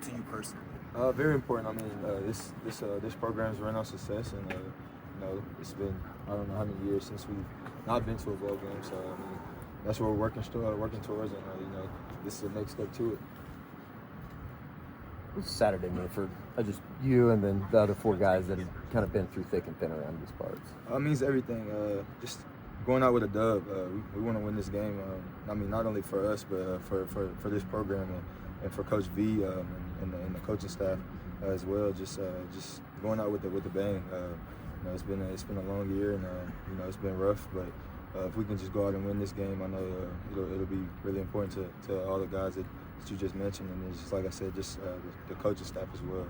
to you personally? Very important. I mean, this program's run on success, and it's been I don't know how many years since we've not been to a bowl game. So I mean, that's what we're working towards, and this is the next step to it. What's Saturday mean for just you and then the other four guys that have kind of been through thick and thin around these parts? It means everything. Just going out with a dub. We want to win this game. I mean, not only for us, but for this program and for Coach V and the coaching staff as well. Just going out with the bang. It's been a long year, and it's been rough. But if we can just go out and win this game, I know it'll be really important to all the guys that you just mentioned, and it's just like I said, just the coaching staff as well.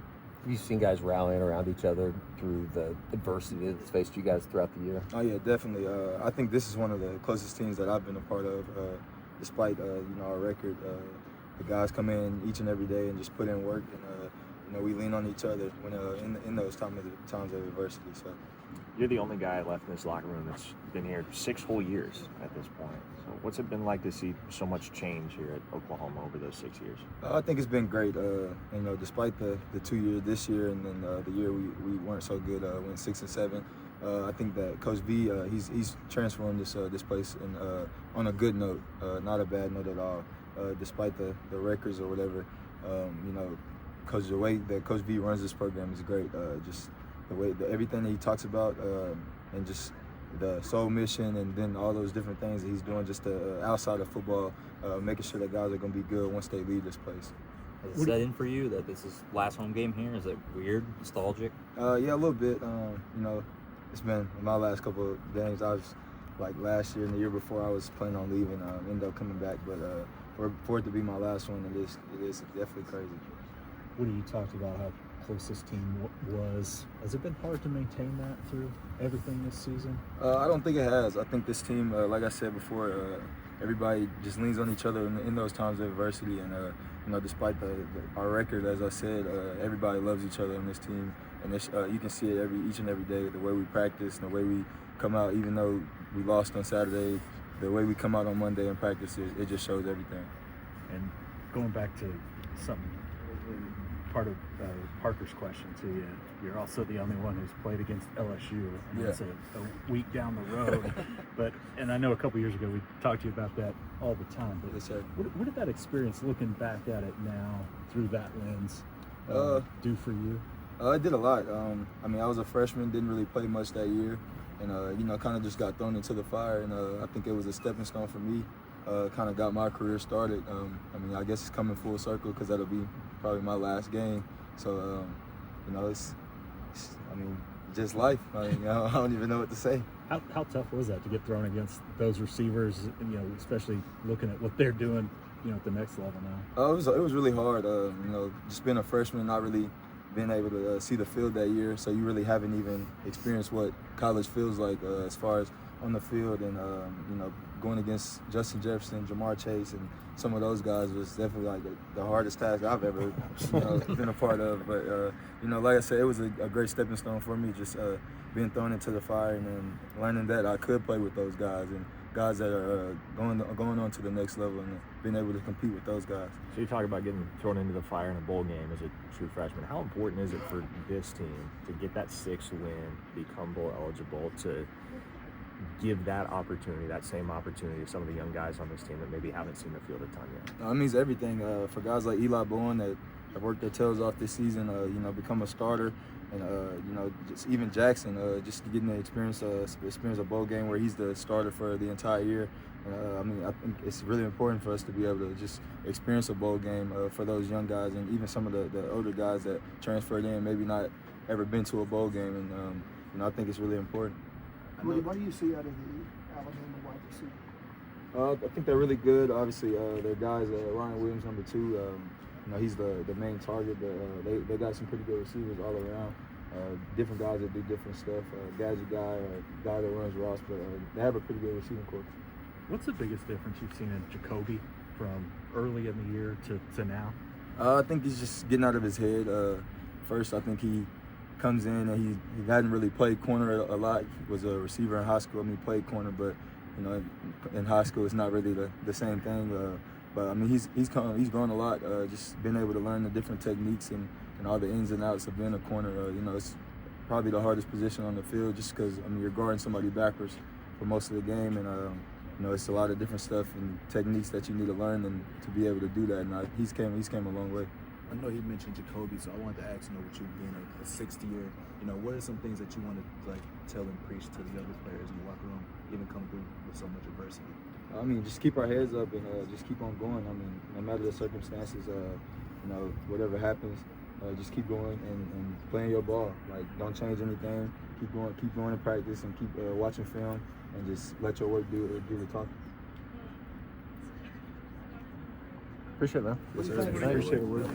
You've seen guys rallying around each other through the adversity that's faced you guys throughout the year. Oh yeah, definitely. I think this is one of the closest teams that I've been a part of, despite our record. The guys come in each and every day and just put in work, and we lean on each other when in those times of adversity. So. You're the only guy left in this locker room that's been here 6 whole years at this point. So what's it been like to see so much change here at Oklahoma over those 6 years? I think it's been great. Despite the 2 years this year and then the year we weren't so good, went 6 and 7. I think that Coach V, he's transformed this place on a good note, not a bad note at all. Despite the records or whatever, the way that Coach V runs this program is great. Just the way everything that he talks about, and just the soul mission, and then all those different things that he's doing just outside of football, making sure that guys are going to be good once they leave this place. Has it set in for you that this is last home game here? Is it weird, nostalgic? Yeah, a little bit. It's been my last couple of games. I was like last year and the year before I was planning on leaving. Ended up coming back, but for it to be my last one, it is definitely crazy. Woody, you talked about how close this team was. Has it been hard to maintain that through everything this season? I don't think it has. I think this team, like I said before, everybody just leans on each other in those times of adversity. And despite our record, as I said, everybody loves each other on this team. And you can see it each and every day, the way we practice, and the way we come out. Even though we lost on Saturday, the way we come out on Monday and practice, it just shows everything. And going back to something, part of Parker's question to you, you're also the only one who's played against LSU, and it's a week down the road. And I know a couple years ago we talked to you about that all the time. But yes, sir. What did that experience, looking back at it now through that lens, do for you? It did a lot. I was a freshman, didn't really play much that year, and kind of just got thrown into the fire. And I think it was a stepping stone for me. Kind of got my career started. I guess it's coming full circle because that'll be probably my last game. So, it's just life. I don't even know what to say. How tough was that to get thrown against those receivers, especially looking at what they're doing, at the next level now? It was really hard. Just being a freshman, not really being able to see the field that year. So you really haven't even experienced what college feels like as far as on the field, and going against Justin Jefferson, Jamar Chase, and some of those guys was definitely like the hardest task I've ever been a part of. But like I said, it was a great stepping stone for me, just being thrown into the fire and then learning that I could play with those guys and guys that are going on to the next level, and being able to compete with those guys. So you talk about getting thrown into the fire in a bowl game as a true freshman. How important is it for this team to get that 6th win, become bowl eligible, to give that opportunity, that same opportunity to some of the young guys on this team that maybe haven't seen the field a ton yet? It means everything for guys like Eli Bowen that have worked their tails off this season, become a starter, and just even Jackson, just getting the experience a bowl game where he's the starter for the entire year. I think it's really important for us to be able to just experience a bowl game for those young guys, and even some of the older guys that transferred in, maybe not ever been to a bowl game, and I think it's really important. What do you see out of the Alabama wide receiver? I think they're really good. Obviously, their guys, Ryan Williams, number 2, he's the main target, but they got some pretty good receivers all around. Different guys that do different stuff. Gadget guy, guy that runs routes, but they have a pretty good receiving corps. What's the biggest difference you've seen in Jacoby from early in the year to now? I think he's just getting out of his head. First, I think he comes in and he hadn't really played corner a lot. He was a receiver in high school. He played corner, but in high school it's not really the same thing. but I mean, he's grown a lot. Just being able to learn the different techniques and all the ins and outs of being a corner. It's probably the hardest position on the field, just because I mean you're guarding somebody backwards for most of the game, and it's a lot of different stuff and techniques that you need to learn and to be able to do that. And he's came a long way. I know he mentioned Jacoby, so I wanted to ask, with you being a sixth year, what are some things that you want to tell and preach to the other players in the locker room, even come through with so much adversity? I mean, just keep our heads up and just keep on going. I mean, no matter the circumstances, whatever happens, just keep going and playing your ball. Like, don't change anything. Keep going in practice and keep watching film and just let your work do the talking. Appreciate it, man. Yes, sir. Appreciate it, Woody.